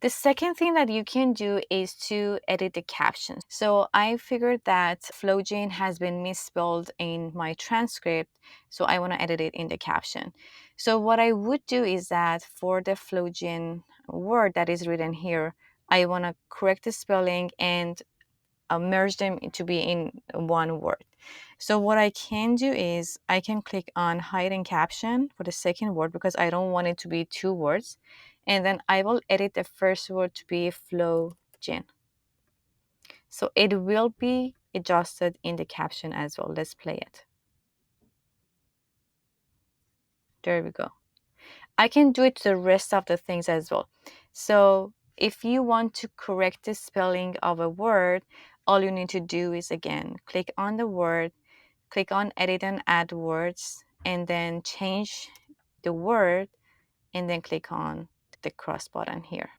The second thing that you can do is to edit the captions. So I figured that Flowjin has been misspelled in my transcript, so I want to edit it in the caption. So what I would do is that for the Flowjin word that is written here, I want to correct the spelling and merge them to be in one word. So what I can do is I can click on hide in caption for the second word because I don't want it to be two words. And then I will edit the first word to be Flowjin. So it will be adjusted in the caption as well. Let's play it. There we go. I can do it to the rest of the things as well. So if you want to correct the spelling of a word, all you need to do is again, click on the word, click on edit and add words, and then change the word, and then click on the cross button here.